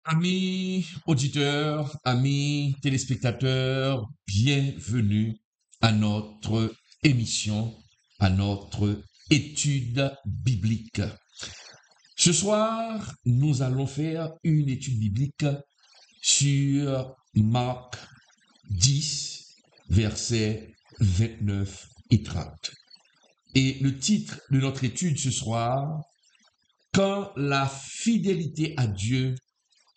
Amis auditeurs, amis téléspectateurs, bienvenue à notre émission, à notre étude biblique. Ce soir, nous allons faire une étude biblique sur Marc 10, versets 29 et 30. Et le titre de notre étude ce soir, Quand la fidélité à Dieu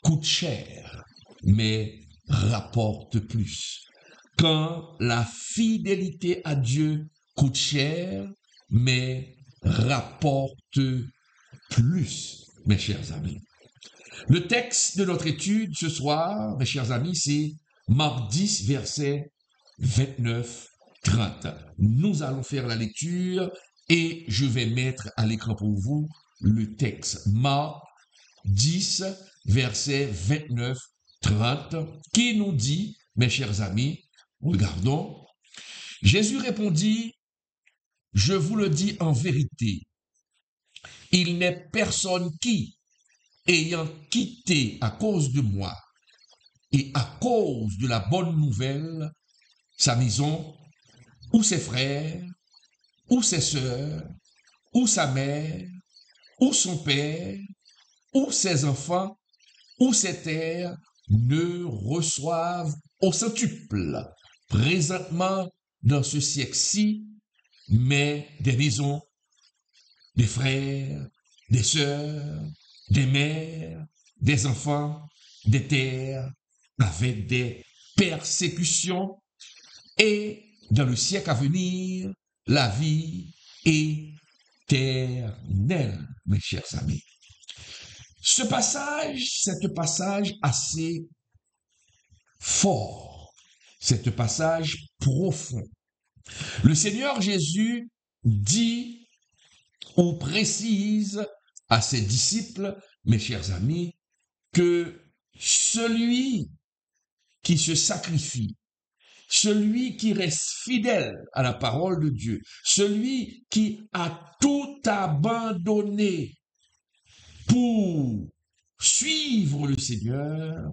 coûte cher, mais rapporte plus. Quand la fidélité à Dieu coûte cher, mais rapporte plus, mes chers amis. Le texte de notre étude ce soir, mes chers amis, c'est Marc 10, verset 29-30. Nous allons faire la lecture et je vais mettre à l'écran pour vous le texte. Marc 10, verset 29-30, qui nous dit, mes chers amis, regardons, Jésus répondit, je vous le dis en vérité, il n'est personne qui, ayant quitté à cause de moi et à cause de la bonne nouvelle, sa maison, ou ses frères, ou ses sœurs, ou sa mère, ou son père, ou ses enfants, ou ses terres, ne reçoivent au centuple, présentement dans ce siècle-ci, mais des maisons, des frères, des sœurs, des mères, des enfants, des terres, avec des persécutions, et dans le siècle à venir, la vie éternelle, mes chers amis. C'est un passage assez fort, c'est un passage profond. Le Seigneur Jésus dit ou précise à ses disciples, mes chers amis, que celui qui se sacrifie, celui qui reste fidèle à la parole de Dieu, celui qui a tout abandonné pour suivre le Seigneur,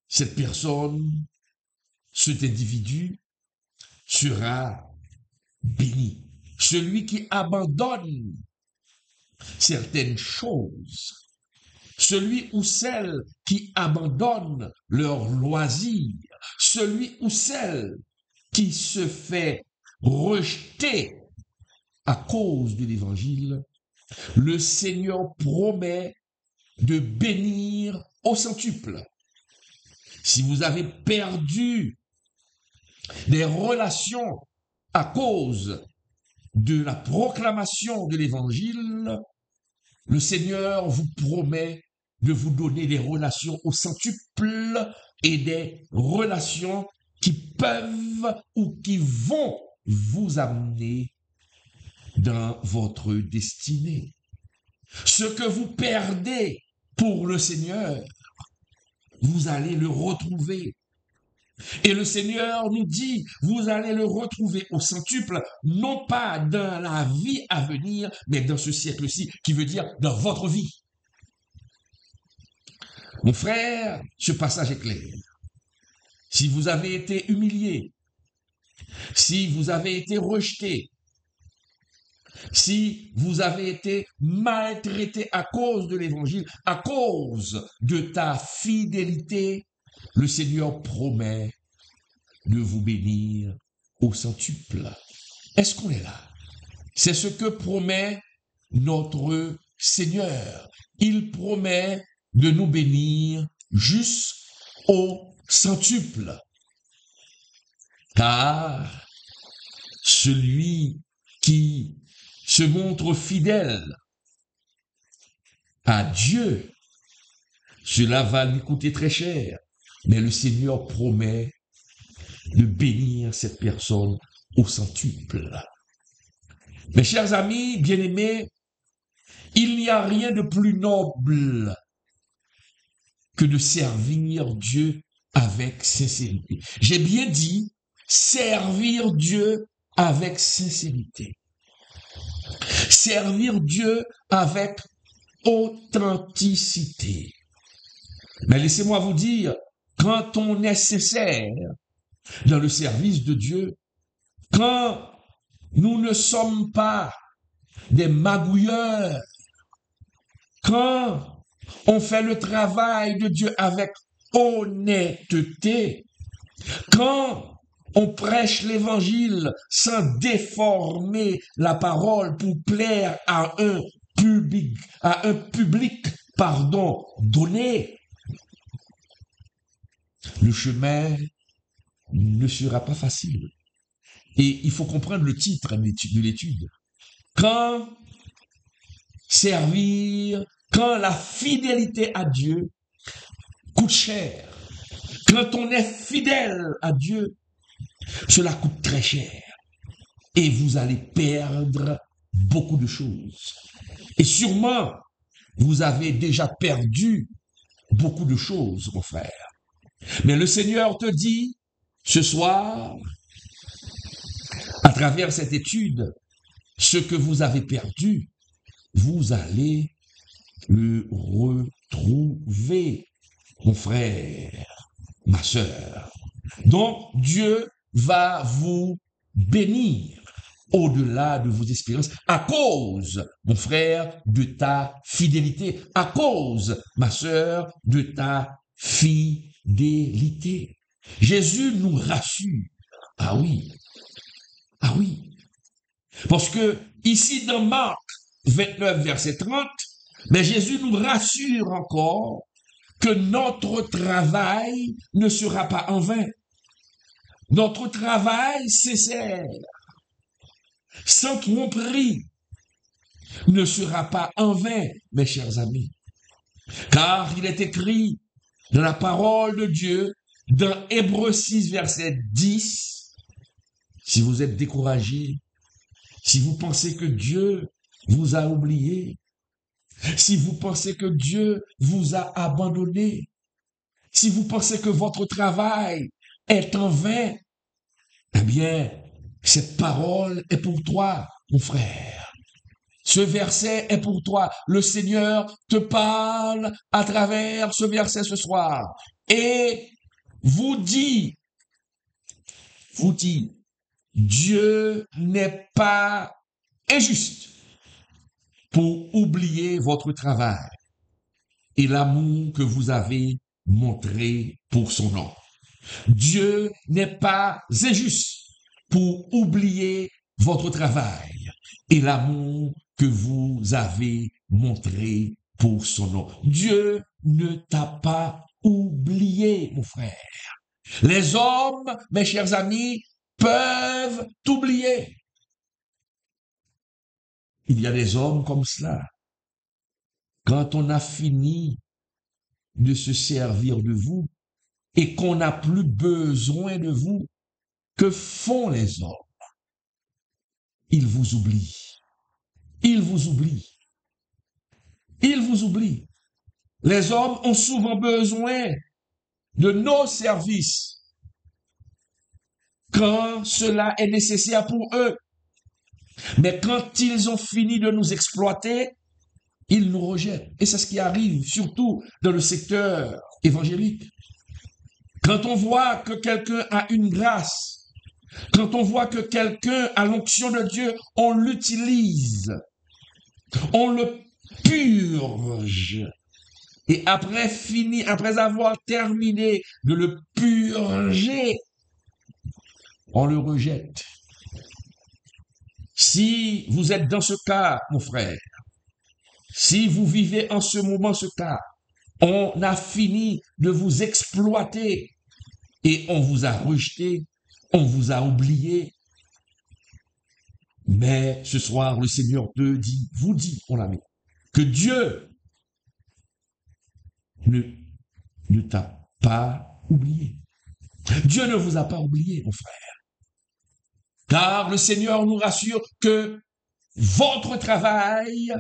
cette personne, cet individu sera béni. Celui qui abandonne certaines choses, celui ou celle qui abandonne leur loisir, celui ou celle qui se fait rejeter à cause de l'évangile, le Seigneur promet de bénir au centuple. Si vous avez perdu des relations à cause de la proclamation de l'évangile, le Seigneur vous promet de vous donner des relations au centuple et des relations qui peuvent ou qui vont vous amener dans votre destinée. Ce que vous perdez pour le Seigneur, vous allez le retrouver. Et le Seigneur nous dit, vous allez le retrouver au centuple, non pas dans la vie à venir, mais dans ce siècle-ci, qui veut dire dans votre vie. Mon frère, ce passage est clair. Si vous avez été humilié, si vous avez été rejeté, si vous avez été maltraité à cause de l'évangile, à cause de ta fidélité, le Seigneur promet de vous bénir au centuple. Est-ce qu'on est là? C'est ce que promet notre Seigneur. Il promet de nous bénir jusqu'au centuple. Car celui qui se montre fidèle à Dieu, cela va lui coûter très cher. Mais le Seigneur promet de bénir cette personne au centuple. Mes chers amis, bien-aimés, il n'y a rien de plus noble que de servir Dieu avec sincérité. J'ai bien dit, servir Dieu avec sincérité. Servir Dieu avec authenticité. Mais laissez-moi vous dire, quand on est sincère dans le service de Dieu, quand nous ne sommes pas des magouilleurs, quand on fait le travail de Dieu avec honnêteté, quand on prêche l'évangile sans déformer la parole pour plaire à un public, donné, le chemin ne sera pas facile. Et il faut comprendre le titre de l'étude. Quand servir, quand la fidélité à Dieu coûte cher, quand on est fidèle à Dieu, cela coûte très cher. Et vous allez perdre beaucoup de choses. Et sûrement, vous avez déjà perdu beaucoup de choses, mon frère. Mais le Seigneur te dit, ce soir, à travers cette étude, ce que vous avez perdu, vous allez le retrouver, mon frère, ma sœur. Donc, Dieu va vous bénir au-delà de vos expériences à cause, mon frère, de ta fidélité, à cause, ma sœur, de ta fidélité. Jésus nous rassure. Ah oui, ah oui. Parce que ici dans Marc 29, verset 30, mais Jésus nous rassure encore que notre travail ne sera pas en vain. Notre travail sincère, sans tromperie, ne sera pas en vain, mes chers amis. Car il est écrit dans la parole de Dieu, dans Hébreux 6, verset 10, si vous êtes découragé, si vous pensez que Dieu vous a oublié, si vous pensez que Dieu vous a abandonné, si vous pensez que votre travail est en vain, eh bien, cette parole est pour toi, mon frère. Ce verset est pour toi. Le Seigneur te parle à travers ce verset ce soir et vous dit, Dieu n'est pas injuste pour oublier votre travail et l'amour que vous avez montré pour son nom. Dieu n'est pas injuste pour oublier votre travail et l'amour que vous avez montré pour son nom. Dieu ne t'a pas oublié, mon frère. Les hommes, mes chers amis, peuvent t'oublier. Il y a des hommes comme cela. Quand on a fini de se servir de vous et qu'on n'a plus besoin de vous, que font les hommes? Ils vous oublient. Ils vous oublient. Ils vous oublient. Les hommes ont souvent besoin de nos services quand cela est nécessaire pour eux. Mais quand ils ont fini de nous exploiter, ils nous rejettent. Et c'est ce qui arrive surtout dans le secteur évangélique. Quand on voit que quelqu'un a une grâce, quand on voit que quelqu'un a l'onction de Dieu, on l'utilise, on le purge. Et après avoir terminé de le purger, on le rejette. Si vous êtes dans ce cas, mon frère, si vous vivez en ce moment ce cas, on a fini de vous exploiter et on vous a rejeté, on vous a oublié. Mais ce soir, le Seigneur vous dit, mon ami, que Dieu ne t'a pas oublié. Dieu ne vous a pas oublié, mon frère. Car le Seigneur nous rassure que votre travail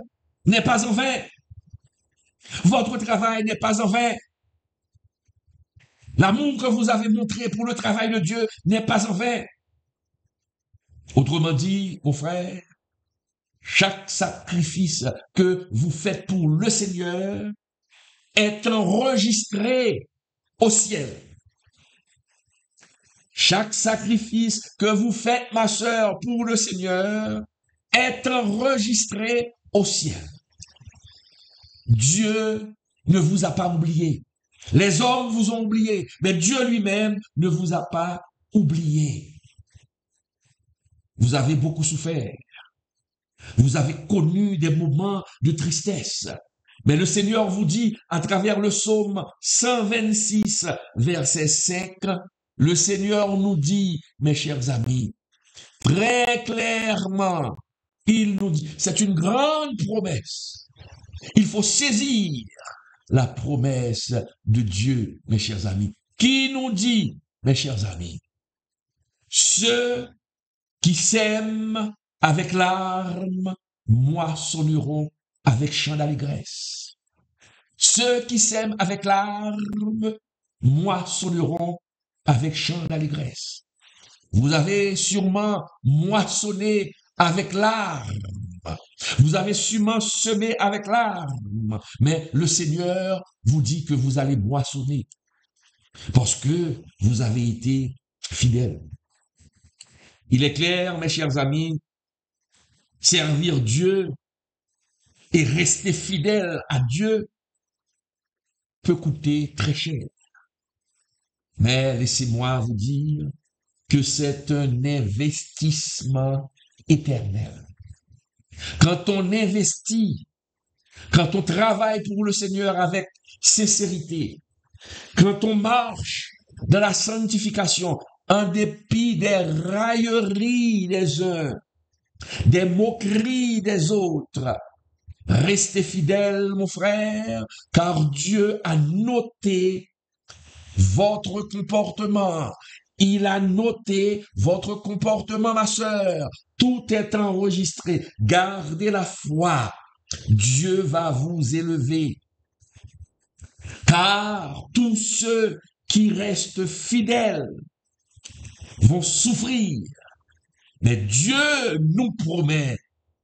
n'est pas en vain. Votre travail n'est pas en vain. L'amour que vous avez montré pour le travail de Dieu n'est pas en vain. Autrement dit, mon frère, chaque sacrifice que vous faites pour le Seigneur est enregistré au ciel. Chaque sacrifice que vous faites, ma sœur, pour le Seigneur, est enregistré au ciel. Dieu ne vous a pas oublié. Les hommes vous ont oublié, mais Dieu lui-même ne vous a pas oublié. Vous avez beaucoup souffert. Vous avez connu des moments de tristesse. Mais le Seigneur vous dit, à travers le psaume 126, verset 5, le Seigneur nous dit, mes chers amis, très clairement, il nous dit, c'est une grande promesse. Il faut saisir la promesse de Dieu, mes chers amis, qui nous dit, mes chers amis, ceux qui sèment avec larmes moissonneront avec chant d'allégresse. Ceux qui sèment avec larmes moissonneront avec chant d'allégresse. Vous avez sûrement moissonné avec larmes. Vous avez sûrement semé avec larmes. Mais le Seigneur vous dit que vous allez moissonner parce que vous avez été fidèles. Il est clair, mes chers amis, servir Dieu et rester fidèle à Dieu peut coûter très cher. Mais laissez-moi vous dire que c'est un investissement éternel. Quand on investit, quand on travaille pour le Seigneur avec sincérité, quand on marche dans la sanctification, en dépit des railleries des uns, des moqueries des autres, restez fidèles, mon frère, car Dieu a noté votre comportement. Il a noté votre comportement, ma sœur. Tout est enregistré. Gardez la foi. Dieu va vous élever. Car tous ceux qui restent fidèles vont souffrir. Mais Dieu nous promet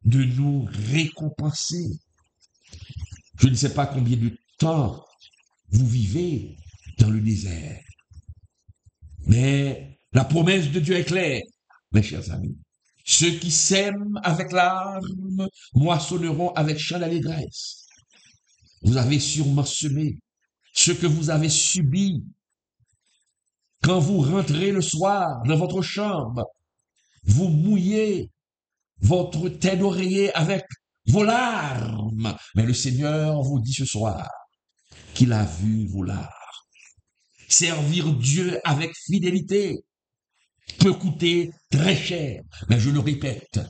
de nous récompenser. Je ne sais pas combien de temps vous vivez dans le désert. Mais la promesse de Dieu est claire, mes chers amis. Ceux qui sèment avec larmes moissonneront avec chant d'allégresse. Vous avez sûrement semé ce que vous avez subi. Quand vous rentrez le soir dans votre chambre, vous mouillez votre tête d'oreiller avec vos larmes. Mais le Seigneur vous dit ce soir qu'il a vu vos larmes. Servir Dieu avec fidélité peut coûter très cher. Mais je le répète,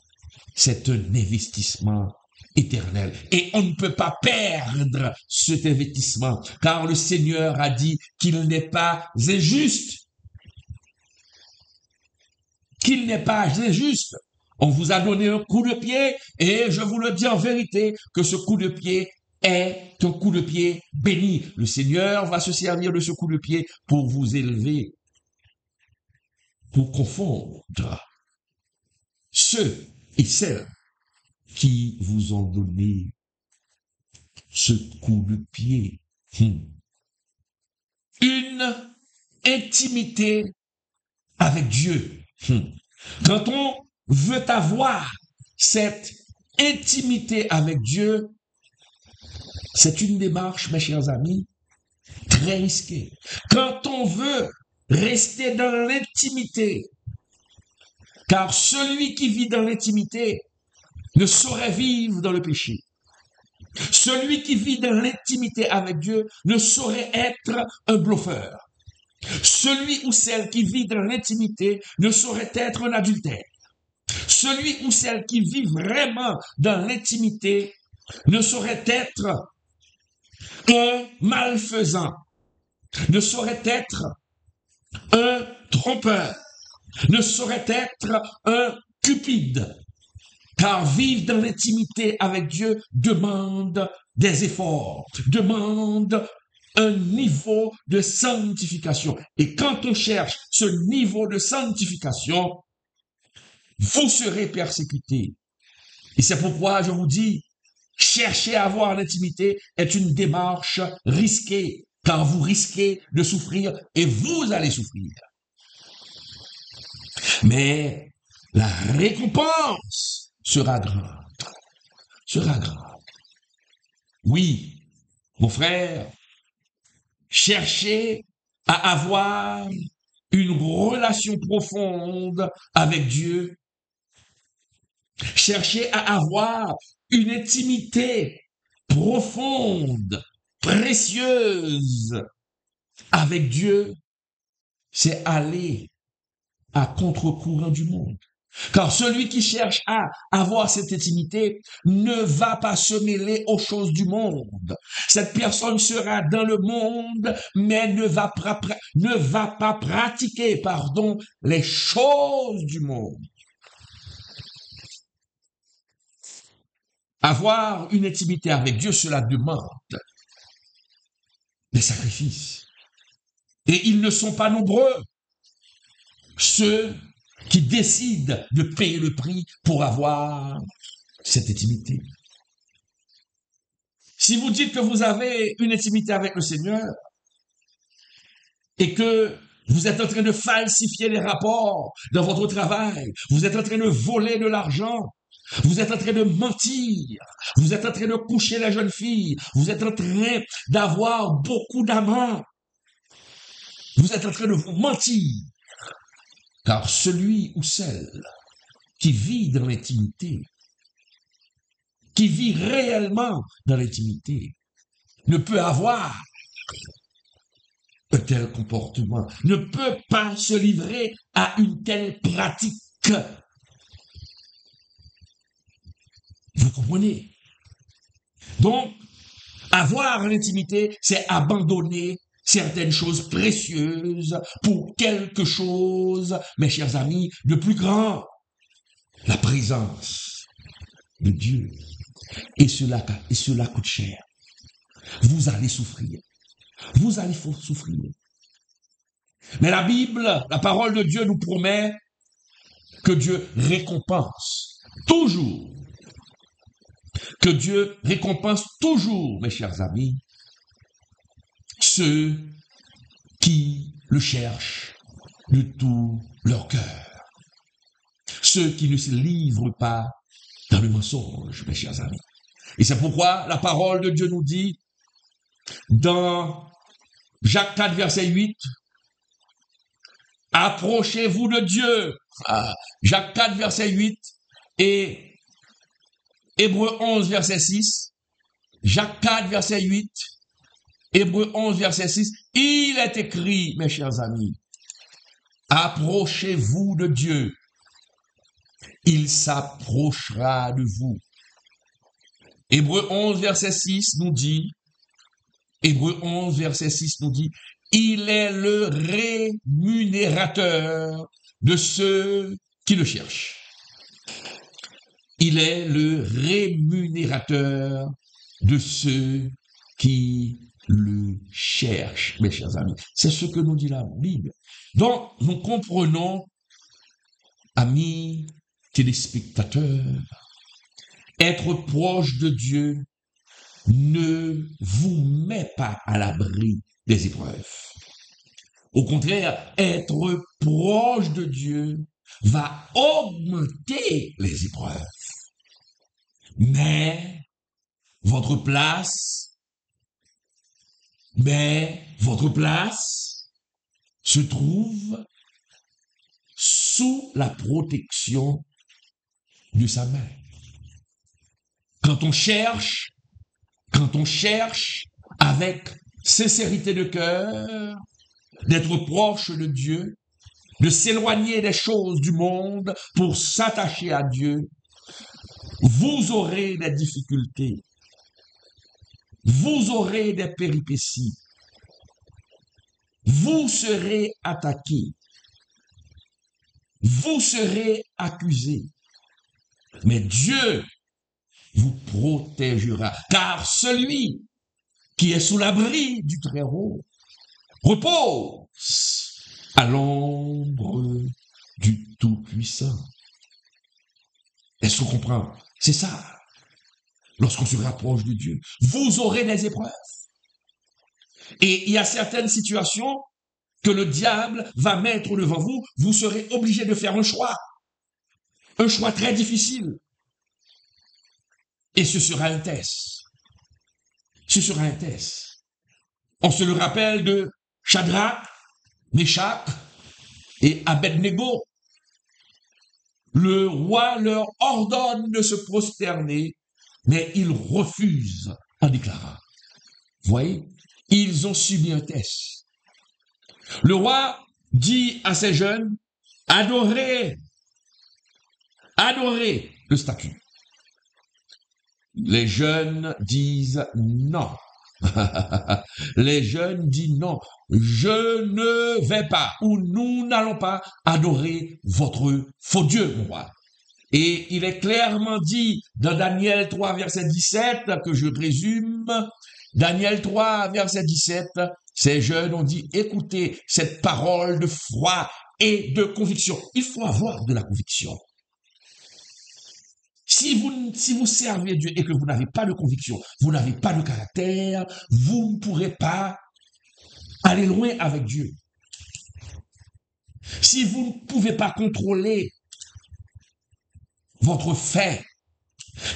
c'est un investissement éternel. Et on ne peut pas perdre cet investissement, car le Seigneur a dit qu'il n'est pas injuste. Qu'il n'est pas injuste. On vous a donné un coup de pied et je vous le dis en vérité que ce coup de pied est un coup de pied béni. Le Seigneur va se servir de ce coup de pied pour vous élever, pour confondre ceux et celles qui vous ont donné ce coup de pied. Une intimité avec Dieu. Quand on veut avoir cette intimité avec Dieu, c'est une démarche, mes chers amis, très risquée. Quand on veut rester dans l'intimité, car celui qui vit dans l'intimité ne saurait vivre dans le péché. Celui qui vit dans l'intimité avec Dieu ne saurait être un bluffeur. Celui ou celle qui vit dans l'intimité ne saurait être un adultère. Celui ou celle qui vit vraiment dans l'intimité ne saurait être un malfaisant, ne saurait être un trompeur, ne saurait être un cupide. Car vivre dans l'intimité avec Dieu demande des efforts, demande un niveau de sanctification. Et quand on cherche ce niveau de sanctification, vous serez persécutés. Et c'est pourquoi je vous dis, Chercher à avoir l'intimité est une démarche risquée, car vous risquez de souffrir et vous allez souffrir. Mais la récompense sera grande, sera grande. Oui, mon frère, cherchez à avoir une relation profonde avec Dieu. Cherchez à avoir une intimité profonde, précieuse avec Dieu. C'est aller à contre-courant du monde. Car celui qui cherche à avoir cette intimité ne va pas se mêler aux choses du monde. Cette personne sera dans le monde, mais ne va pas pratiquer, les choses du monde. Avoir une intimité avec Dieu, cela demande des sacrifices. Et ils ne sont pas nombreux, ceux qui décident de payer le prix pour avoir cette intimité. Si vous dites que vous avez une intimité avec le Seigneur et que vous êtes en train de falsifier les rapports dans votre travail, vous êtes en train de voler de l'argent, vous êtes en train de mentir, vous êtes en train de coucher la jeune fille, vous êtes en train d'avoir beaucoup d'amants, vous êtes en train de vous mentir, car celui ou celle qui vit dans l'intimité, qui vit réellement dans l'intimité, ne peut avoir un tel comportement, ne peut pas se livrer à une telle pratique. Vous comprenez? Donc, avoir l'intimité, c'est abandonner certaines choses précieuses pour quelque chose, mes chers amis, de plus grand. La présence de Dieu. Et cela coûte cher. Vous allez souffrir. Vous allez souffrir. Mais la Bible, la parole de Dieu nous promet que Dieu récompense toujours. Que Dieu récompense toujours, mes chers amis, ceux qui le cherchent de tout leur cœur. Ceux qui ne se livrent pas dans le mensonge, mes chers amis. Et c'est pourquoi la parole de Dieu nous dit, dans Jacques 4, verset 8, approchez-vous de Dieu. Jacques 4, verset 8 et Hébreux 11, verset 6. Jacques 4, verset 8, Hébreux 11, verset 6. Il est écrit, mes chers amis, approchez-vous de Dieu. Il s'approchera de vous. Hébreux 11, verset 6 nous dit, Hébreux 11, verset 6 nous dit, il est le rémunérateur de ceux qui le cherchent. Il est le rémunérateur de ceux qui le cherchent, mes chers amis. C'est ce que nous dit la Bible. Donc, nous comprenons, amis téléspectateurs, être proche de Dieu ne vous met pas à l'abri des épreuves. Au contraire, être proche de Dieu va augmenter les épreuves. Mais votre place se trouve sous la protection de sa main. Quand on cherche avec sincérité de cœur, d'être proche de Dieu, de s'éloigner des choses du monde pour s'attacher à Dieu, vous aurez des difficultés, vous aurez des péripéties, vous serez attaqué, vous serez accusé, mais Dieu vous protégera, car celui qui est sous l'abri du Très-Haut repose à l'ombre du Tout-Puissant. Est-ce qu'on comprend? C'est ça. lorsqu'on se rapproche de Dieu. Vous aurez des épreuves. Et il y a certaines situations que le diable va mettre devant vous, vous serez obligé de faire un choix très difficile. Et ce sera un test. Ce sera un test. On se le rappelle de Shadrach, Meshach et Abednego. Le roi leur ordonne de se prosterner, mais ils refusent en déclarant. Vous voyez, ils ont subi un test. Le roi dit à ces jeunes, adorez le statut. Les jeunes disent non. Les jeunes disent non, je ne vais pas, ou nous n'allons pas adorer votre faux Dieu, mon roi. Et il est clairement dit dans Daniel 3, verset 17, que je résume, Daniel 3, verset 17, ces jeunes ont dit, écoutez cette parole de foi et de conviction. Il faut avoir de la conviction. Si vous servez Dieu et que vous n'avez pas de conviction, vous n'avez pas de caractère, vous ne pourrez pas aller loin avec Dieu. Si vous ne pouvez pas contrôler votre faim,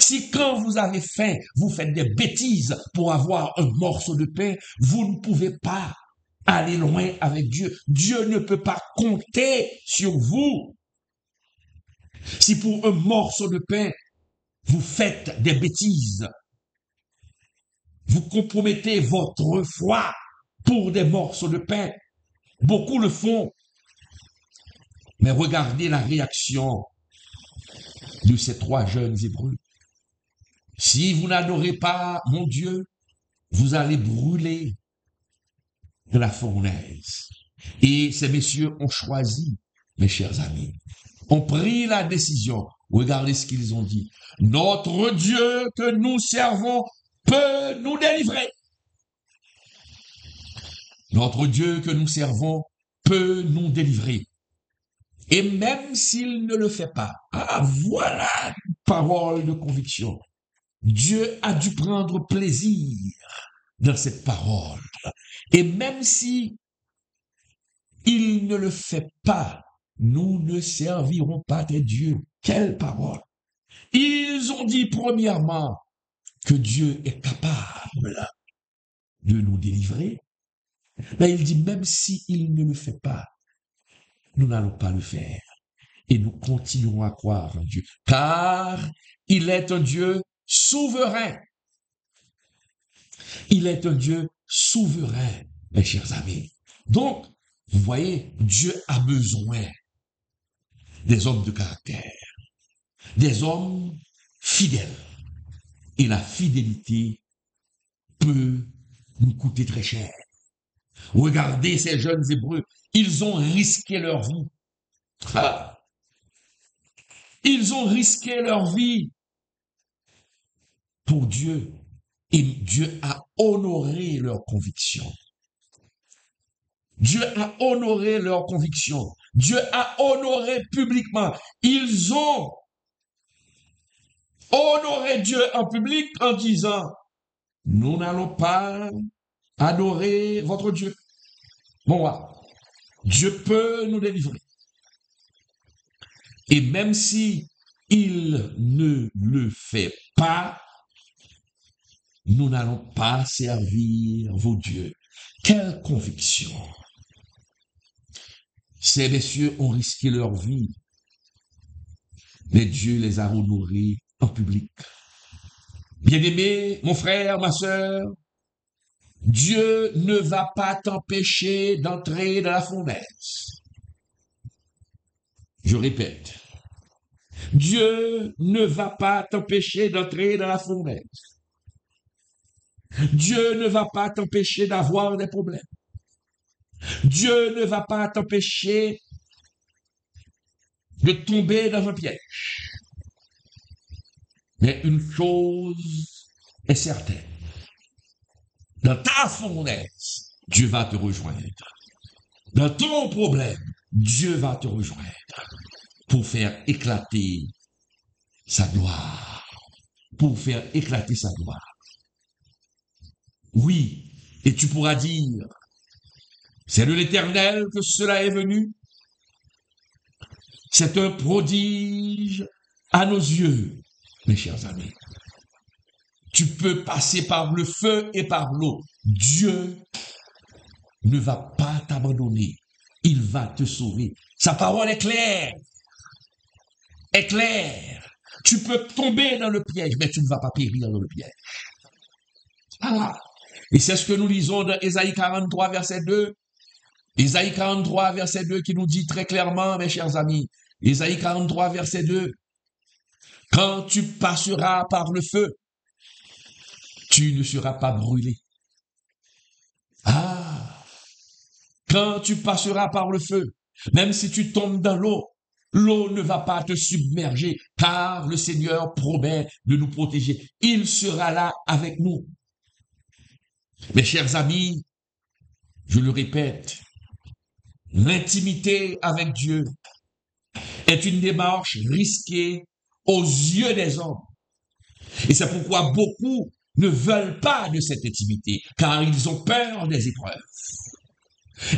si quand vous avez faim, vous faites des bêtises pour avoir un morceau de pain, vous ne pouvez pas aller loin avec Dieu. Dieu ne peut pas compter sur vous. Si pour un morceau de pain, vous faites des bêtises, vous compromettez votre foi pour des morceaux de pain. Beaucoup le font. Mais regardez la réaction de ces trois jeunes Hébreux. Si vous n'adorez pas mon Dieu, vous allez brûler de la fournaise. Et ces messieurs ont choisi, mes chers amis, ont pris la décision. Regardez ce qu'ils ont dit. Notre Dieu que nous servons peut nous délivrer. Notre Dieu que nous servons peut nous délivrer. Et même s'il ne le fait pas, voilà une parole de conviction. Dieu a dû prendre plaisir dans cette parole. Et même si il ne le fait pas, nous ne servirons pas des dieux. Quelle parole! Ils ont dit premièrement que Dieu est capable de nous délivrer. Mais il dit même s'il ne le fait pas, nous n'allons pas le faire. Et nous continuerons à croire en Dieu. Car il est un Dieu souverain. Il est un Dieu souverain, mes chers amis. Donc, vous voyez, Dieu a besoin des hommes de caractère, des hommes fidèles. Et la fidélité peut nous coûter très cher. Regardez ces jeunes Hébreux, ils ont risqué leur vie. Ils ont risqué leur vie pour Dieu. Et Dieu a honoré leurs convictions. Dieu a honoré leurs convictions. Dieu a honoré publiquement. Ils ont honoré Dieu en public en disant, nous n'allons pas adorer votre Dieu. Mon roi, Dieu peut nous délivrer. Et même si il ne le fait pas, nous n'allons pas servir vos dieux. Quelle conviction! Ces messieurs ont risqué leur vie, mais Dieu les a honorés en public. Bien-aimé, mon frère, ma sœur, Dieu ne va pas t'empêcher d'entrer dans la fournaise. Je répète, Dieu ne va pas t'empêcher d'entrer dans la fournaise. Dieu ne va pas t'empêcher d'avoir des problèmes. Dieu ne va pas t'empêcher de tomber dans un piège. Mais une chose est certaine. Dans ta fournaise, Dieu va te rejoindre. Dans ton problème, Dieu va te rejoindre pour faire éclater sa gloire. pour faire éclater sa gloire. Oui, et tu pourras dire, c'est de l'Éternel que cela est venu. C'est un prodige à nos yeux, mes chers amis. Tu peux passer par le feu et par l'eau. Dieu ne va pas t'abandonner. Il va te sauver. Sa parole est claire. Est claire. Tu peux tomber dans le piège, mais tu ne vas pas périr dans le piège. Ah. Et c'est ce que nous lisons dans Ésaïe 43, verset 2. Ésaïe 43, verset 2, qui nous dit très clairement, mes chers amis, Ésaïe 43, verset 2, quand tu passeras par le feu, tu ne seras pas brûlé. Ah, quand tu passeras par le feu, même si tu tombes dans l'eau, l'eau ne va pas te submerger, car le Seigneur promet de nous protéger. Il sera là avec nous. Mes chers amis, je le répète, l'intimité avec Dieu est une démarche risquée aux yeux des hommes. Et c'est pourquoi beaucoup ne veulent pas de cette intimité, car ils ont peur des épreuves.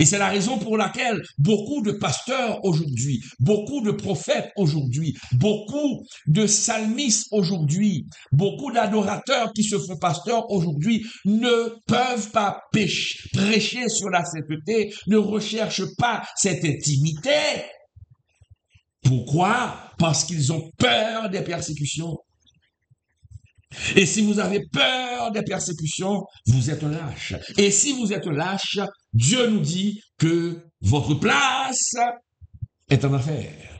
Et c'est la raison pour laquelle beaucoup de pasteurs aujourd'hui, beaucoup de prophètes aujourd'hui, beaucoup de psalmistes aujourd'hui, beaucoup d'adorateurs qui se font pasteurs aujourd'hui ne peuvent pas prêcher sur la sainteté, ne recherchent pas cette intimité. Pourquoi? Parce qu'ils ont peur des persécutions. Et si vous avez peur des persécutions, vous êtes lâche. Et si vous êtes lâche, Dieu nous dit que votre place est en enfer.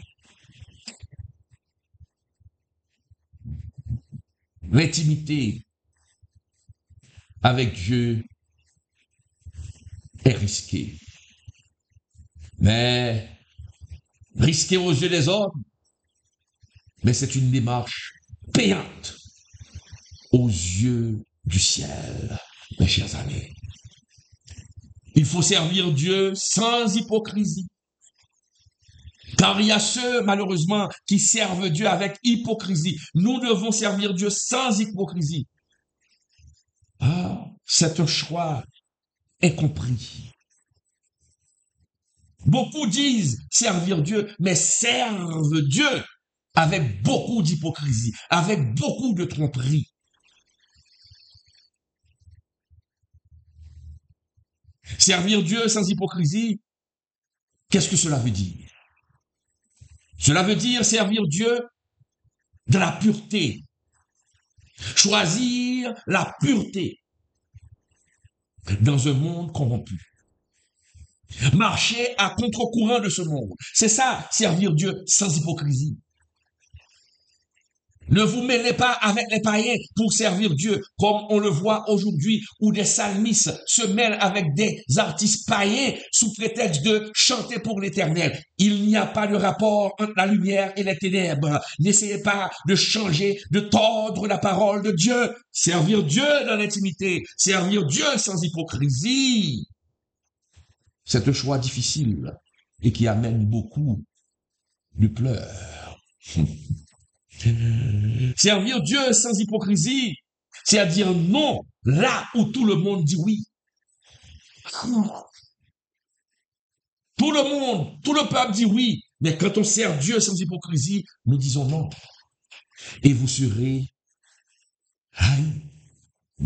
L'intimité avec Dieu est risquée. Mais risquée aux yeux des hommes, mais c'est une démarche payante aux yeux du ciel, mes chers amis. Il faut servir Dieu sans hypocrisie. Car il y a ceux, malheureusement, qui servent Dieu avec hypocrisie. Nous devons servir Dieu sans hypocrisie. Ah, c'est un choix incompris. Beaucoup disent servir Dieu, mais servent Dieu avec beaucoup d'hypocrisie, avec beaucoup de tromperie. Servir Dieu sans hypocrisie, qu'est-ce que cela veut dire? Cela veut dire servir Dieu de la pureté. Choisir la pureté dans un monde corrompu. Marcher à contre-courant de ce monde. C'est ça, servir Dieu sans hypocrisie. Ne vous mêlez pas avec les païens pour servir Dieu, comme on le voit aujourd'hui, où des psalmistes se mêlent avec des artistes païens sous prétexte de chanter pour l'Éternel. Il n'y a pas de rapport entre la lumière et les ténèbres. N'essayez pas de changer, de tordre la parole de Dieu. Servir Dieu dans l'intimité, servir Dieu sans hypocrisie. C'est un choix difficile et qui amène beaucoup de pleurs. Servir Dieu sans hypocrisie, c'est à dire non là où tout le monde dit oui. Tout le monde, tout le peuple dit oui, mais quand on sert Dieu sans hypocrisie, nous disons non. Et vous serez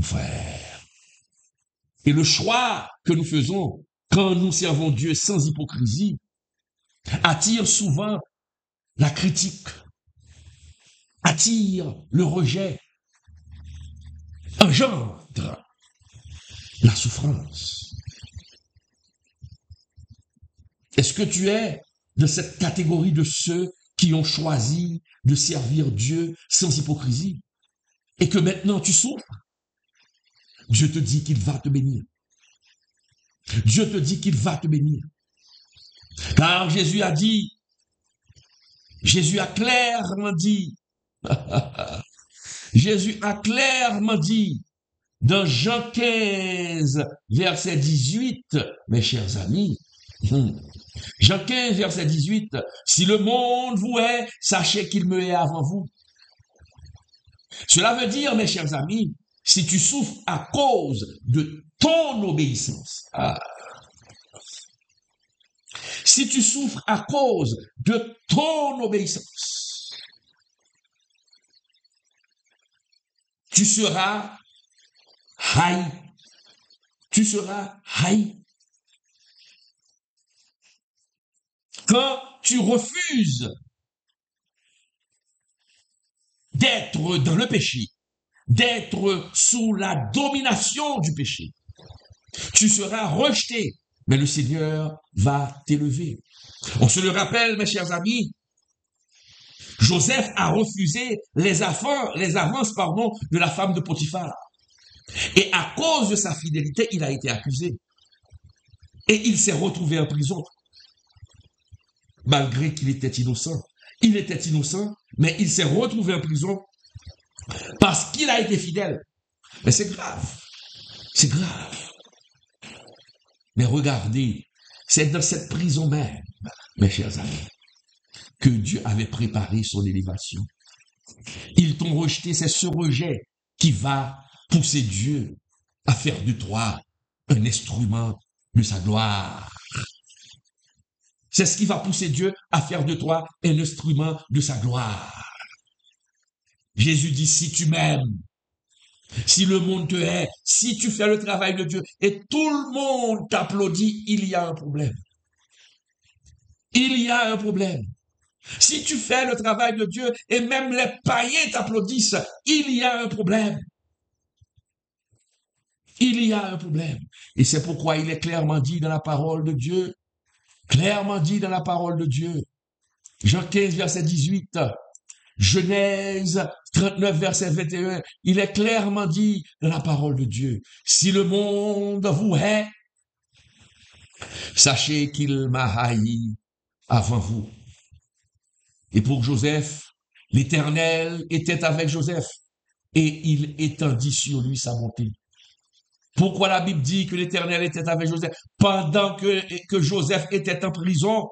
frère. Et le choix que nous faisons quand nous servons Dieu sans hypocrisie attire souvent la critique, attire le rejet, engendre la souffrance. Est-ce que tu es de cette catégorie de ceux qui ont choisi de servir Dieu sans hypocrisie et que maintenant tu souffres? Dieu te dit qu'il va te bénir. Dieu te dit qu'il va te bénir. Car Jésus a clairement dit, Jésus a clairement dit, dans Jean 15, verset 18, mes chers amis, Jean 15, verset 18, si le monde vous hait, sachez qu'il me hait avant vous. Cela veut dire, mes chers amis, si tu souffres à cause de ton obéissance, si tu souffres à cause de ton obéissance, tu seras haï. Tu seras haï. Quand tu refuses d'être dans le péché, d'être sous la domination du péché, tu seras rejeté, mais le Seigneur va t'élever. On se le rappelle, mes chers amis, Joseph a refusé les avances de la femme de Potiphar. Et à cause de sa fidélité, il a été accusé. Et il s'est retrouvé en prison, malgré qu'il était innocent. Il était innocent, mais il s'est retrouvé en prison parce qu'il a été fidèle. Mais c'est grave. C'est grave. Mais regardez, c'est dans cette prison même, mes chers amis, que Dieu avait préparé son élévation. Ils t'ont rejeté, c'est ce rejet qui va pousser Dieu à faire de toi un instrument de sa gloire. C'est ce qui va pousser Dieu à faire de toi un instrument de sa gloire. Jésus dit, si tu m'aimes, si le monde te hait, si tu fais le travail de Dieu et tout le monde t'applaudit, il y a un problème. Il y a un problème. Si tu fais le travail de Dieu et même les païens t'applaudissent, il y a un problème. Il y a un problème. Et c'est pourquoi il est clairement dit dans la parole de Dieu, Jean 15, verset 18, Genèse 39, verset 21, il est clairement dit dans la parole de Dieu, si le monde vous hait, sachez qu'il m'a haï avant vous. Et pour Joseph, l'Éternel était avec Joseph et il étendit sur lui sa bonté. Pourquoi la Bible dit que l'Éternel était avec Joseph? Pendant que Joseph était en prison,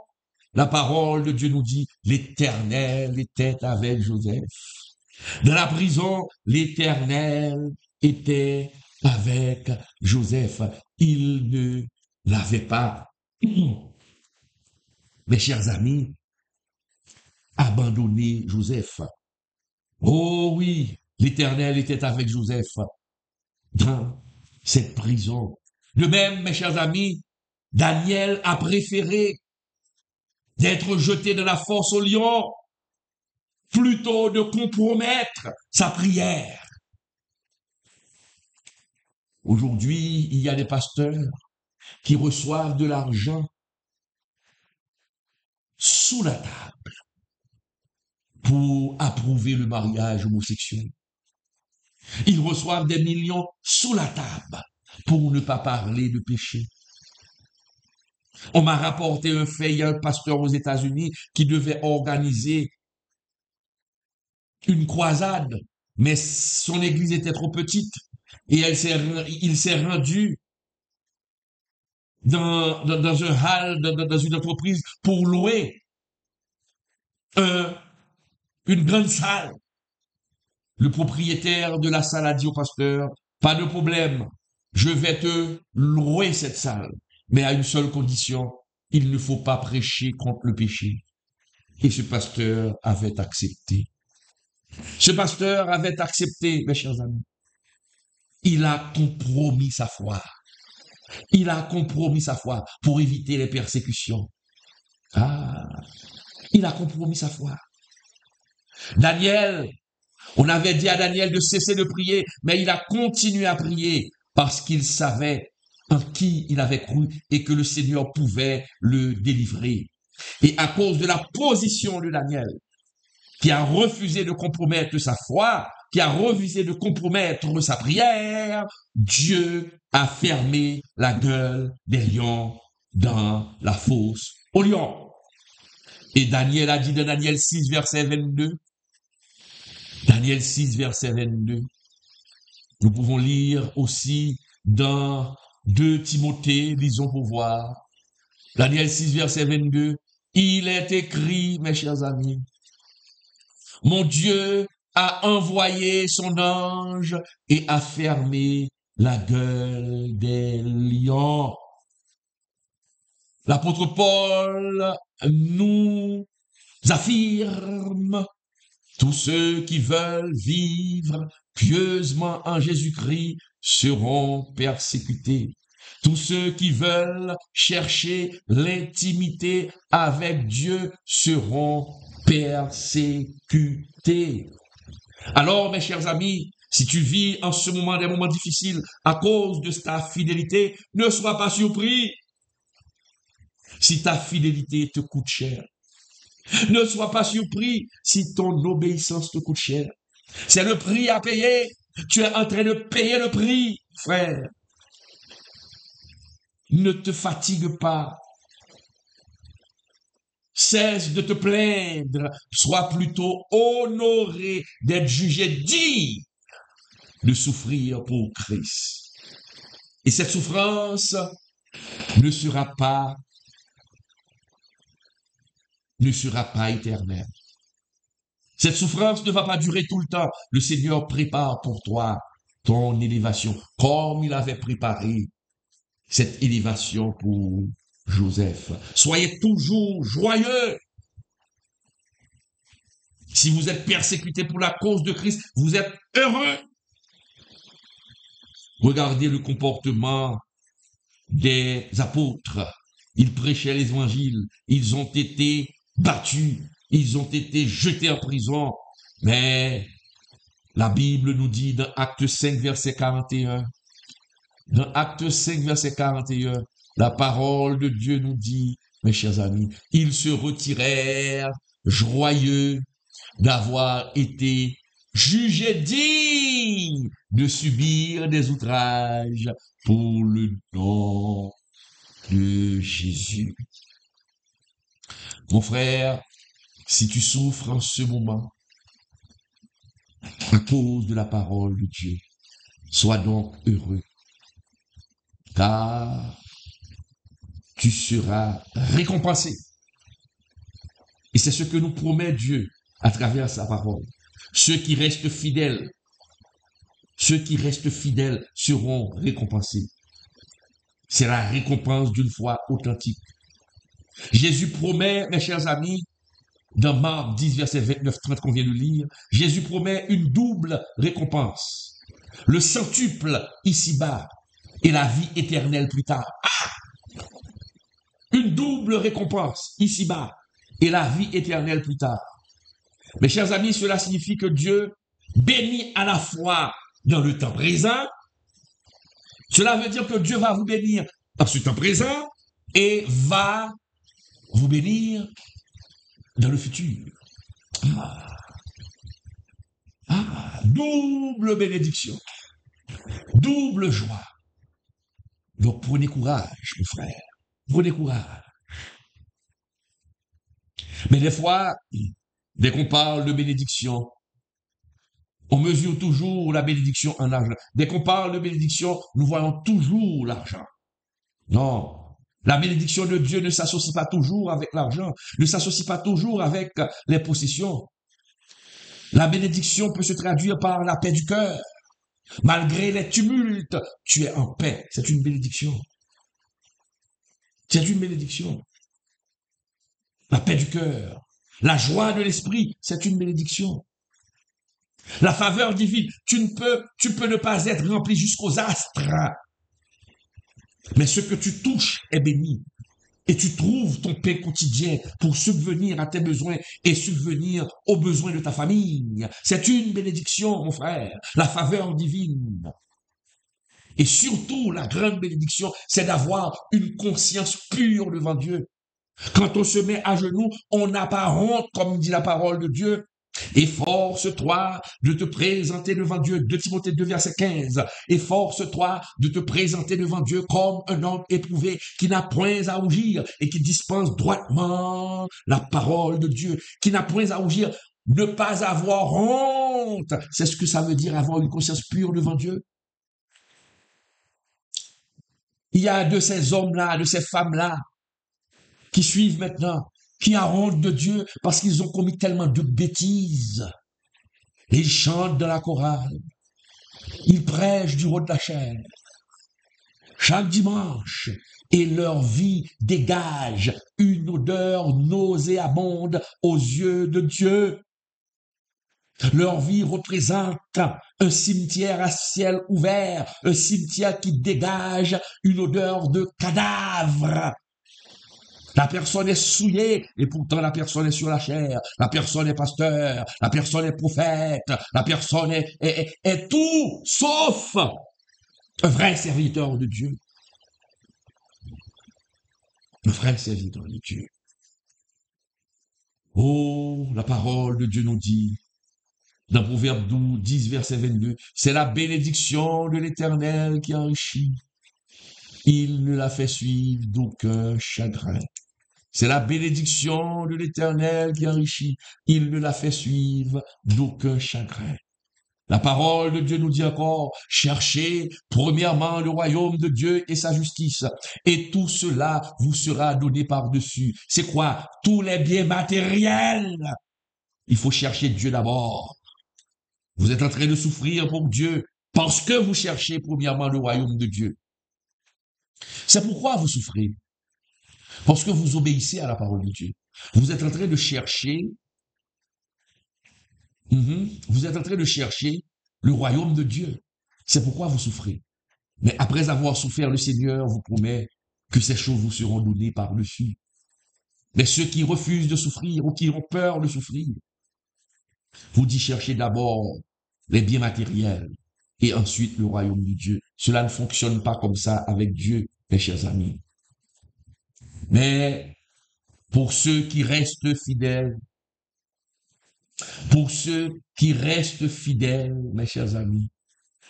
la parole de Dieu nous dit, l'Éternel était avec Joseph. Dans la prison, l'Éternel était avec Joseph. Il ne l'avait pas, mes chers amis, abandonné Joseph. Oh oui, l'Éternel était avec Joseph dans cette prison. De même, mes chers amis, Daniel a préféré d'être jeté dans la fosse au lion plutôt de compromettre sa prière. Aujourd'hui, il y a des pasteurs qui reçoivent de l'argent sous la table pour approuver le mariage homosexuel. Ils reçoivent des millions sous la table pour ne pas parler de péché. On m'a rapporté un fait, il y a un pasteur aux États-Unis qui devait organiser une croisade, mais son église était trop petite et il s'est rendu dans un hall, dans une entreprise pour louer une grande salle. Le propriétaire de la salle a dit au pasteur, pas de problème, je vais te louer cette salle, mais à une seule condition, il ne faut pas prêcher contre le péché. Et ce pasteur avait accepté. Ce pasteur avait accepté, mes chers amis. Il a compromis sa foi. Il a compromis sa foi pour éviter les persécutions. Il a compromis sa foi. Daniel, on avait dit à Daniel de cesser de prier, mais il a continué à prier parce qu'il savait en qui il avait cru et que le Seigneur pouvait le délivrer. Et à cause de la position de Daniel, qui a refusé de compromettre sa foi, qui a refusé de compromettre sa prière, Dieu a fermé la gueule des lions dans la fosse aux lions. Et Daniel a dit dans Daniel 6, verset 22, Daniel 6, verset 22, nous pouvons lire aussi dans 2 Timothée, lisons pour voir, Daniel 6, verset 22, il est écrit, mes chers amis, mon Dieu a envoyé son ange et a fermé la gueule des lions. L'apôtre Paul nous affirme: tous ceux qui veulent vivre pieusement en Jésus-Christ seront persécutés. Tous ceux qui veulent chercher l'intimité avec Dieu seront persécutés. Alors, mes chers amis, si tu vis en ce moment des moments difficiles à cause de ta fidélité, ne sois pas surpris. Si ta fidélité te coûte cher, ne sois pas surpris si ton obéissance te coûte cher. C'est le prix à payer. Tu es en train de payer le prix, frère. Ne te fatigue pas. Cesse de te plaindre. Sois plutôt honoré d'être jugé digne de souffrir pour Christ. Et cette souffrance ne sera pas éternelle. Cette souffrance ne va pas durer tout le temps. Le Seigneur prépare pour toi ton élévation, comme il avait préparé cette élévation pour Joseph. Soyez toujours joyeux. Si vous êtes persécuté pour la cause de Christ, vous êtes heureux. Regardez le comportement des apôtres. Ils prêchaient l'évangile. Ils ont été battus. Ils ont été jetés en prison. Mais la Bible nous dit dans Acte 5, verset 41, dans Acte 5, verset 41, la parole de Dieu nous dit, mes chers amis, ils se retirèrent joyeux d'avoir été jugés dignes de subir des outrages pour le nom de Jésus. Mon frère, si tu souffres en ce moment à cause de la parole de Dieu, sois donc heureux, car tu seras récompensé. Et c'est ce que nous promet Dieu à travers sa parole. Ceux qui restent fidèles seront récompensés. C'est la récompense d'une foi authentique. Jésus promet, mes chers amis, dans Marc 10, verset 29-30 qu'on vient de lire, Jésus promet une double récompense. Le centuple ici-bas et la vie éternelle plus tard. Une double récompense ici-bas et la vie éternelle plus tard. Mes chers amis, cela signifie que Dieu bénit à la fois dans le temps présent. Cela veut dire que Dieu va vous bénir dans ce temps présent et va vous bénir dans le futur. Double bénédiction, double joie. Donc prenez courage, mes frères, prenez courage. Mais des fois, dès qu'on parle de bénédiction, on mesure toujours la bénédiction en argent. Dès qu'on parle de bénédiction, nous voyons toujours l'argent. Non. La bénédiction de Dieu ne s'associe pas toujours avec l'argent, ne s'associe pas toujours avec les possessions. La bénédiction peut se traduire par la paix du cœur. Malgré les tumultes, tu es en paix. C'est une bénédiction. C'est une bénédiction. La paix du cœur, la joie de l'esprit, c'est une bénédiction. La faveur divine, tu peux ne pas être rempli jusqu'aux astres. Mais ce que tu touches est béni. Et tu trouves ton pain quotidien pour subvenir à tes besoins et subvenir aux besoins de ta famille. C'est une bénédiction, mon frère, la faveur divine. Et surtout, la grande bénédiction, c'est d'avoir une conscience pure devant Dieu. Quand on se met à genoux, on n'a pas honte, comme dit la parole de Dieu. Efforce-toi de te présenter devant Dieu. 2 Timothée 2, verset 15. Efforce-toi de te présenter devant Dieu comme un homme éprouvé qui n'a point à rougir et qui dispense droitement la parole de Dieu, qui n'a point à rougir, ne pas avoir honte. C'est ce que ça veut dire avoir une conscience pure devant Dieu. Il y a de ces hommes-là, de ces femmes-là qui suivent maintenant, qui a honte de Dieu parce qu'ils ont commis tellement de bêtises. Ils chantent dans la chorale. Ils prêchent du roi de la chair. Chaque dimanche, et leur vie dégage une odeur nauséabonde aux yeux de Dieu. Leur vie représente un cimetière à ciel ouvert, un cimetière qui dégage une odeur de cadavre. La personne est souillée et pourtant la personne est sur la chair. La personne est pasteur, la personne est prophète, la personne est tout sauf un vrai serviteur de Dieu. Un vrai serviteur de Dieu. Oh, la parole de Dieu nous dit, dans Proverbe 10, verset 22, c'est la bénédiction de l'Éternel qui enrichit. Il ne la fait suivre d'aucun chagrin. C'est la bénédiction de l'Éternel qui enrichit. Il ne la fait suivre d'aucun chagrin. La parole de Dieu nous dit encore, cherchez premièrement le royaume de Dieu et sa justice, et tout cela vous sera donné par-dessus. C'est quoi? Tous les biens matériels. Il faut chercher Dieu d'abord. Vous êtes en train de souffrir pour Dieu parce que vous cherchez premièrement le royaume de Dieu. C'est pourquoi vous souffrez. Parce que vous obéissez à la parole de Dieu. Vous êtes en train de chercher, vous êtes en train de chercher le royaume de Dieu. C'est pourquoi vous souffrez. Mais après avoir souffert, le Seigneur vous promet que ces choses vous seront données par-dessus. Mais ceux qui refusent de souffrir ou qui ont peur de souffrir, vous dit cherchez d'abord les biens matériels et ensuite le royaume de Dieu. Cela ne fonctionne pas comme ça avec Dieu, mes chers amis. Mais pour ceux qui restent fidèles, mes chers amis,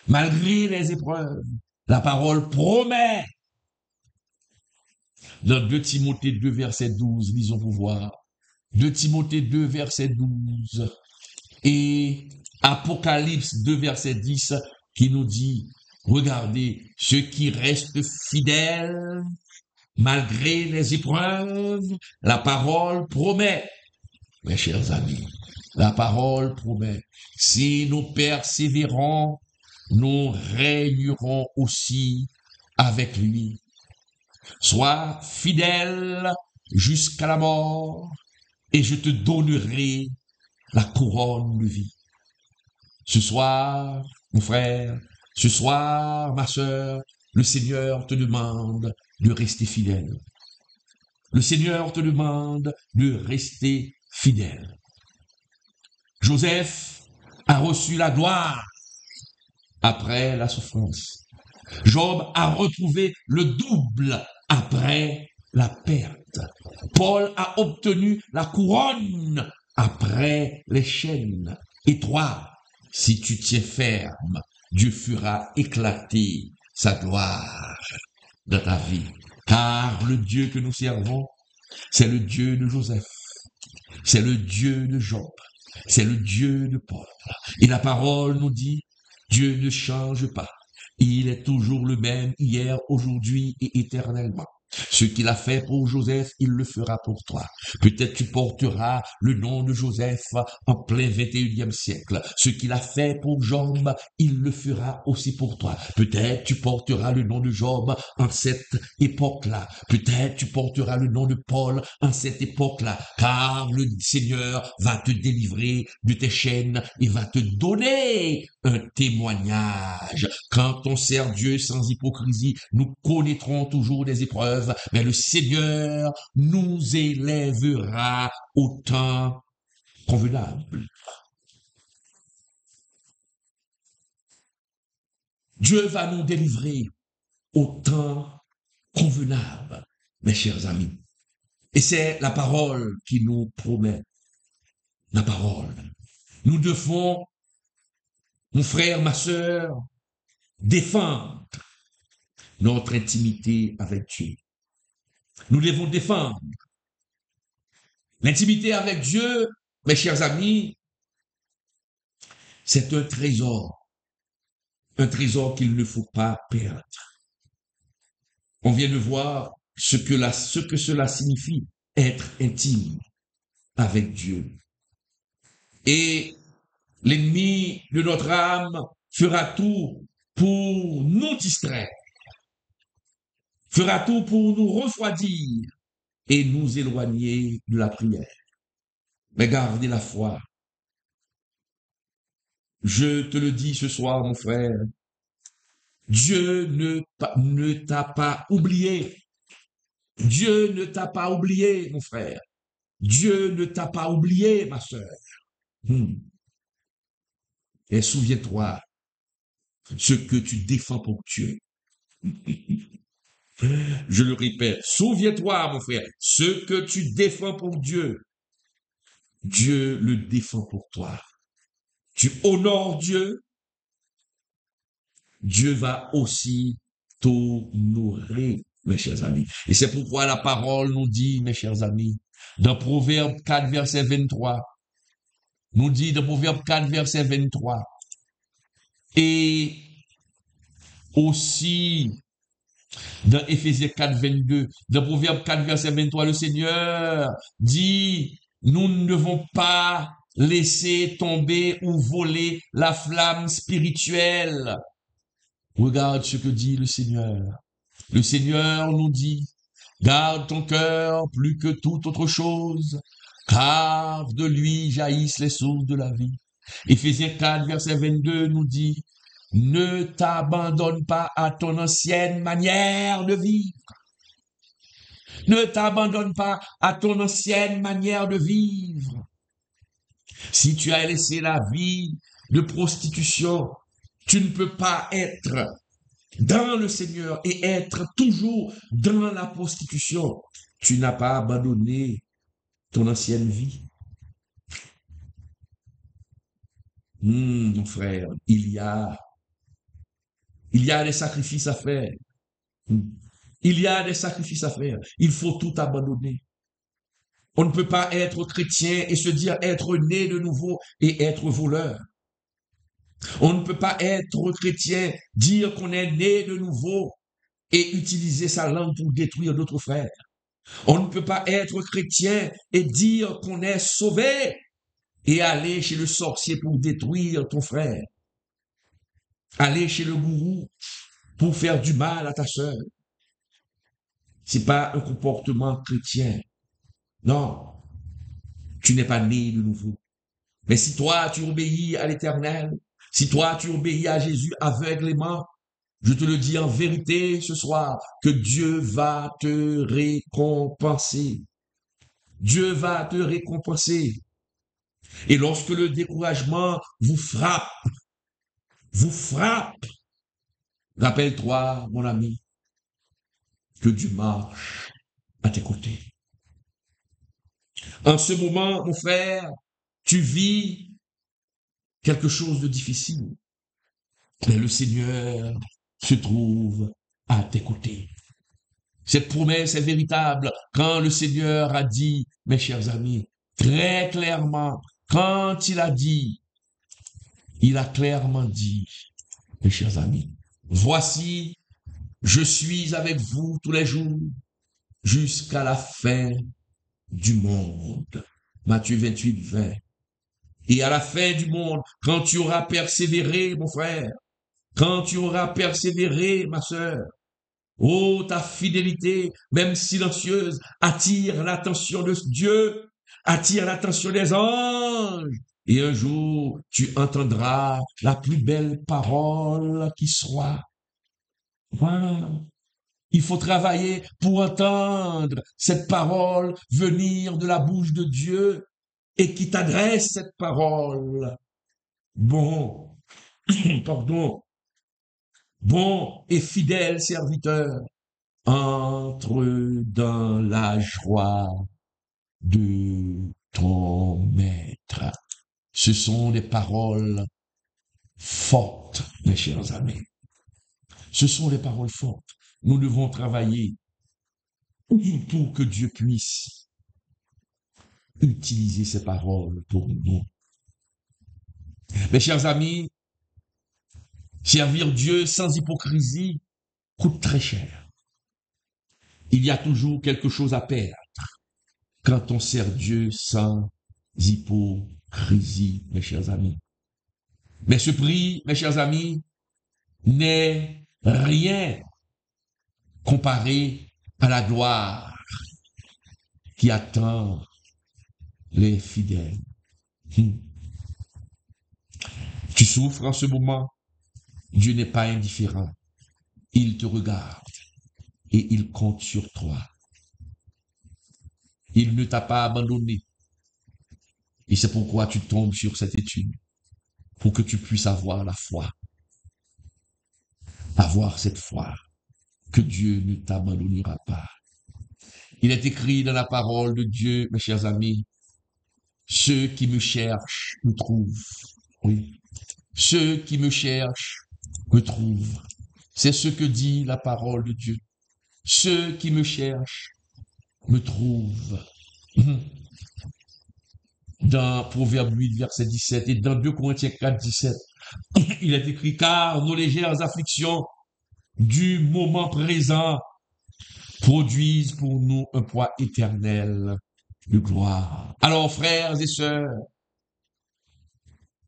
malgré les épreuves, la parole promet. Dans 2 Timothée 2, verset 12, lisons pour voir. 2 Timothée 2, verset 12 et Apocalypse 2, verset 10 qui nous dit, regardez, ceux qui restent fidèles, malgré les épreuves, la parole promet. Mes chers amis, la parole promet. Si nous persévérons, nous régnerons aussi avec lui. Sois fidèle jusqu'à la mort et je te donnerai la couronne de vie. Ce soir, mon frère, ce soir, ma sœur, le Seigneur te demande de rester fidèle. Le Seigneur te demande de rester fidèle. Joseph a reçu la gloire après la souffrance. Job a retrouvé le double après la perte. Paul a obtenu la couronne après les chaînes. Et toi, si tu tiens ferme, Dieu fera éclater sa gloire dans ta vie. Car le Dieu que nous servons, c'est le Dieu de Joseph, c'est le Dieu de Job, c'est le Dieu de Paul. Et la parole nous dit, Dieu ne change pas. Il est toujours le même hier, aujourd'hui et éternellement. Ce qu'il a fait pour Joseph, il le fera pour toi. Peut-être tu porteras le nom de Joseph en plein 21e siècle. Ce qu'il a fait pour Job, il le fera aussi pour toi. Peut-être tu porteras le nom de Job en cette époque-là. Peut-être tu porteras le nom de Paul en cette époque-là. Car le Seigneur va te délivrer de tes chaînes et va te donner un témoignage. Quand on sert Dieu sans hypocrisie, nous connaîtrons toujours des épreuves, mais le Seigneur nous élèvera au temps convenable. Dieu va nous délivrer au temps convenable, mes chers amis. Et c'est la parole qui nous promet. La parole. Nous devons, mon frère, ma sœur, défendre notre intimité avec Dieu. Nous devons défendre l'intimité avec Dieu, mes chers amis. C'est un trésor qu'il ne faut pas perdre. On vient de voir ce que cela signifie, être intime avec Dieu. Et L'ennemi de notre âme fera tout pour nous distraire, fera tout pour nous refroidir et nous éloigner de la prière. Mais gardez la foi. Je te le dis ce soir, mon frère, Dieu ne t'a pas oublié. Dieu ne t'a pas oublié, mon frère. Dieu ne t'a pas oublié, ma sœur. Et souviens-toi ce que tu défends pour Dieu. Je le répète, souviens-toi, mon frère, ce que tu défends pour Dieu. Dieu le défend pour toi. Tu honores Dieu, Dieu va aussi t'honorer, mes chers amis. Et c'est pourquoi la parole nous dit, mes chers amis, dans Proverbe 4, verset 23, nous dit dans Proverbe 4, verset 23, et aussi dans Éphésiens 4, 22, dans Proverbe 4, verset 23, le Seigneur dit, nous ne devons pas laisser tomber ou voler la flamme spirituelle. Regarde ce que dit le Seigneur. Le Seigneur nous dit, garde ton cœur plus que toute autre chose, car de lui jaillissent les sources de la vie. Éphésiens 4, verset 22 nous dit, ne t'abandonne pas à ton ancienne manière de vivre. Ne t'abandonne pas à ton ancienne manière de vivre. Si tu as laissé la vie de prostitution, tu ne peux pas être dans le Seigneur et être toujours dans la prostitution. Tu n'as pas abandonné ton ancienne vie. Mon frère, il y a des sacrifices à faire. Il y a des sacrifices à faire. Il faut tout abandonner. On ne peut pas être chrétien et se dire être né de nouveau et être voleur. On ne peut pas être chrétien, dire qu'on est né de nouveau et utiliser sa langue pour détruire d'autres frères. On ne peut pas être chrétien et dire qu'on est sauvé et aller chez le sorcier pour détruire ton frère. Aller chez le gourou pour faire du mal à ta sœur. C'est pas un comportement chrétien. Non, tu n'es pas né de nouveau. Mais si toi, tu obéis à l'Éternel, si toi, tu obéis à Jésus aveuglément, je te le dis en vérité ce soir, que Dieu va te récompenser. Dieu va te récompenser. Et lorsque le découragement vous frappe, rappelle-toi, mon ami, que Dieu marche à tes côtés. En ce moment, mon frère, tu vis quelque chose de difficile, mais le Seigneur se trouve à tes côtés. Cette promesse est véritable quand le Seigneur a dit, mes chers amis, très clairement, quand il a clairement dit, mes chers amis, voici, je suis avec vous tous les jours jusqu'à la fin du monde. Matthieu 28, 20. Et à la fin du monde, quand tu auras persévéré, mon frère, quand tu auras persévéré, ma sœur, oh, ta fidélité, même silencieuse, attire l'attention de Dieu, attire l'attention des anges. Et un jour, tu entendras la plus belle parole qui soit. Voilà. Il faut travailler pour entendre cette parole venir de la bouche de Dieu et qui t'adresse cette parole. Bon, pardon, bon et fidèle serviteur, entre dans la joie de ton maître. Ce sont des paroles fortes, mes chers amis. Ce sont des paroles fortes. Nous devons travailler pour que Dieu puisse utiliser ces paroles pour nous. Mes chers amis, servir Dieu sans hypocrisie coûte très cher. Il y a toujours quelque chose à perdre quand on sert Dieu sans hypocrisie, mes chers amis. Mais ce prix, mes chers amis, n'est rien comparé à la gloire qui attend les fidèles. Hmm. Tu souffres en ce moment, Dieu n'est pas indifférent. Il te regarde et il compte sur toi. Il ne t'a pas abandonné. Et c'est pourquoi tu tombes sur cette étude, pour que tu puisses avoir la foi, avoir cette foi que Dieu ne t'abandonnera pas. Il est écrit dans la parole de Dieu, mes chers amis, ceux qui me cherchent me trouvent. Oui. Ceux qui me cherchent me trouvent. C'est ce que dit la parole de Dieu. Ceux qui me cherchent me trouvent. Dans Proverbe 8, verset 17 et dans 2 Corinthiens 4, 17, il est écrit, car nos légères afflictions du moment présent produisent pour nous un poids éternel de gloire. Alors, frères et sœurs,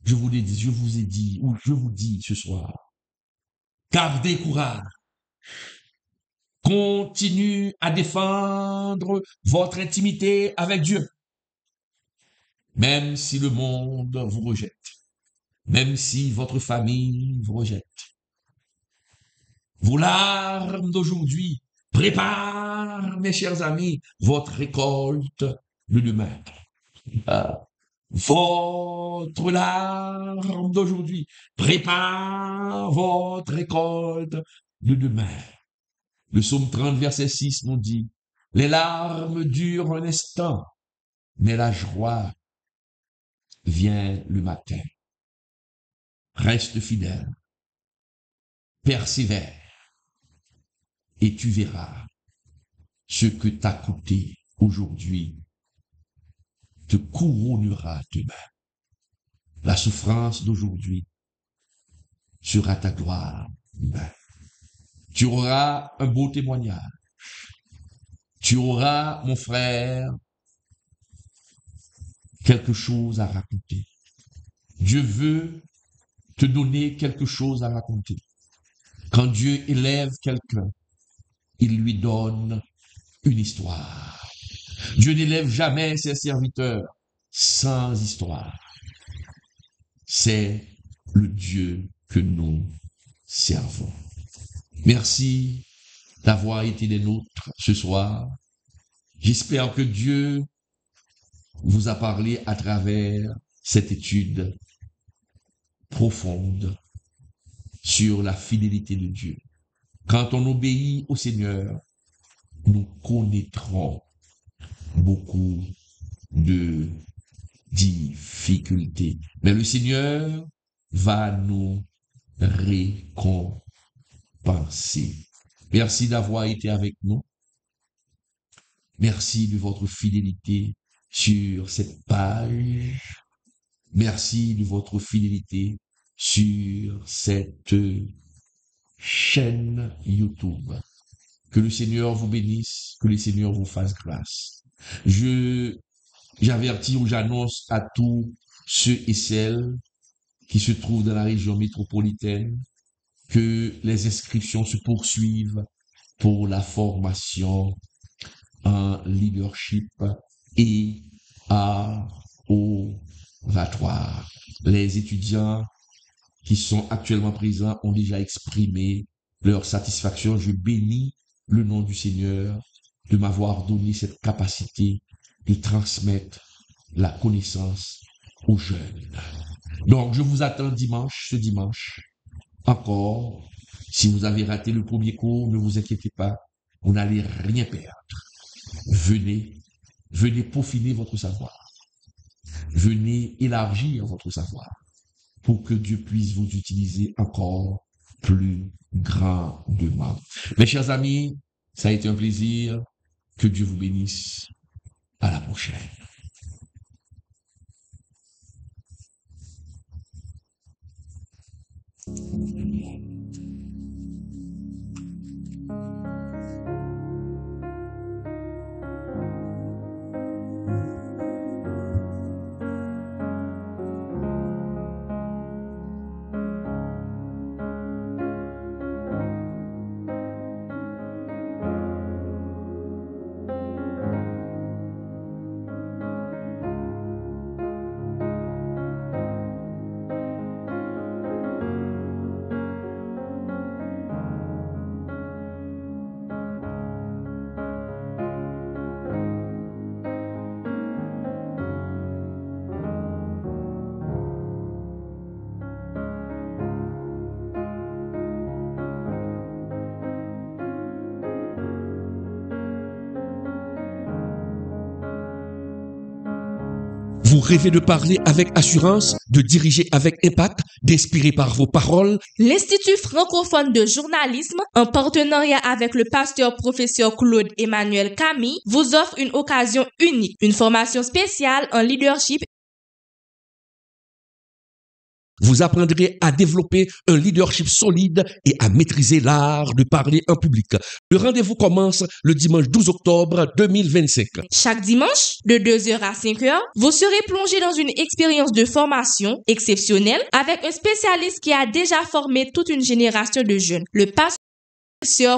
je vous ai dit, ou je vous dis ce soir, gardez courage. Continuez à défendre votre intimité avec Dieu, même si le monde vous rejette, même si votre famille vous rejette. Vos larmes d'aujourd'hui préparent, mes chers amis, votre récolte de demain. Votre larme d'aujourd'hui prépare votre récolte de demain. Le psaume 30, verset 6 nous dit, les larmes durent un instant, mais la joie vient le matin. Reste fidèle, persévère, et tu verras ce que t'a coûté aujourd'hui te couronnera demain. La souffrance d'aujourd'hui sera ta gloire demain. Tu auras un beau témoignage. Tu auras, mon frère, quelque chose à raconter. Dieu veut te donner quelque chose à raconter. Quand Dieu élève quelqu'un, il lui donne une histoire. Dieu n'élève jamais ses serviteurs sans histoire. C'est le Dieu que nous servons. Merci d'avoir été des nôtres ce soir. J'espère que Dieu vous a parlé à travers cette étude profonde sur la fidélité de Dieu. Quand on obéit au Seigneur, nous connaîtrons beaucoup de difficultés. Mais le Seigneur va nous récompenser. Merci d'avoir été avec nous. Merci de votre fidélité sur cette page. Merci de votre fidélité sur cette chaîne YouTube. Que le Seigneur vous bénisse, que le Seigneur vous fasse grâce. J'avertis ou j'annonce à tous ceux et celles qui se trouvent dans la région métropolitaine que les inscriptions se poursuivent pour la formation en leadership et à oratoire. Les étudiants qui sont actuellement présents ont déjà exprimé leur satisfaction. Je bénis le nom du Seigneur de m'avoir donné cette capacité de transmettre la connaissance aux jeunes. Donc, je vous attends ce dimanche, encore. Si vous avez raté le premier cours, ne vous inquiétez pas, vous n'allez rien perdre. Venez peaufiner votre savoir. Venez élargir votre savoir pour que Dieu puisse vous utiliser encore plus grandement. Mes chers amis, ça a été un plaisir. Que Dieu vous bénisse. À la prochaine. Vous rêvez de parler avec assurance, de diriger avec impact, d'inspirer par vos paroles? L'Institut francophone de journalisme, en partenariat avec le pasteur professeur Claude Emmanuel Camille, vous offre une occasion unique, une formation spéciale en leadership. Vous apprendrez à développer un leadership solide et à maîtriser l'art de parler en public. Le rendez-vous commence le dimanche 12 octobre 2025. Chaque dimanche, de 2h à 5h, vous serez plongé dans une expérience de formation exceptionnelle avec un spécialiste qui a déjà formé toute une génération de jeunes, le pasteur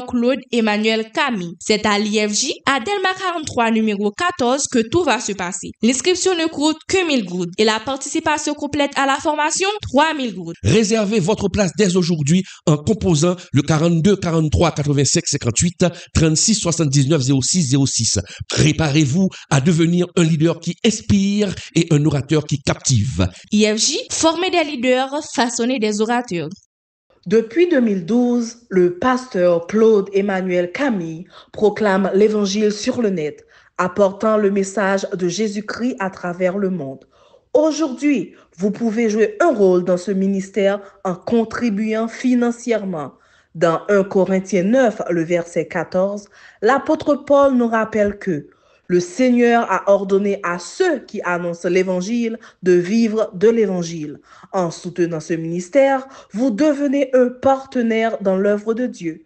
Claude Emmanuel Camille. C'est à l'IFJ, à Delma 43, numéro 14, que tout va se passer. L'inscription ne coûte que 1000 gouttes et la participation complète à la formation, 3000 gouttes. Réservez votre place dès aujourd'hui en composant le 42 43 85 58 36 79 06 06. Préparez-vous à devenir un leader qui inspire et un orateur qui captive. IFJ, former des leaders, façonner des orateurs. Depuis 2012, le pasteur Claude Emmanuel Camille proclame l'Évangile sur le net, apportant le message de Jésus-Christ à travers le monde. Aujourd'hui, vous pouvez jouer un rôle dans ce ministère en contribuant financièrement. Dans 1 Corinthiens 9, le verset 14, l'apôtre Paul nous rappelle que le Seigneur a ordonné à ceux qui annoncent l'Évangile de vivre de l'Évangile. En soutenant ce ministère, vous devenez un partenaire dans l'œuvre de Dieu.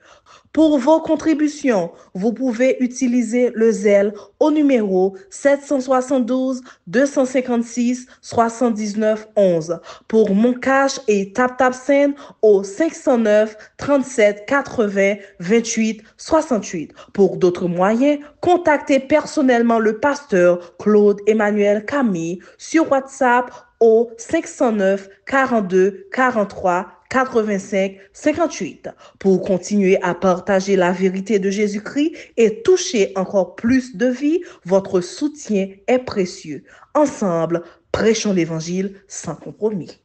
Pour vos contributions, vous pouvez utiliser le Zelle au numéro 772 256 79 11. Pour Moncash et TapTapSend au 509 37 80 28 68. Pour d'autres moyens, contactez personnellement le pasteur Claude Emmanuel Camille sur WhatsApp au 509 42 43 85 58 pour continuer à partager la vérité de Jésus-Christ et toucher encore plus de vies. Votre soutien est précieux. Ensemble, prêchons l'Évangile sans compromis.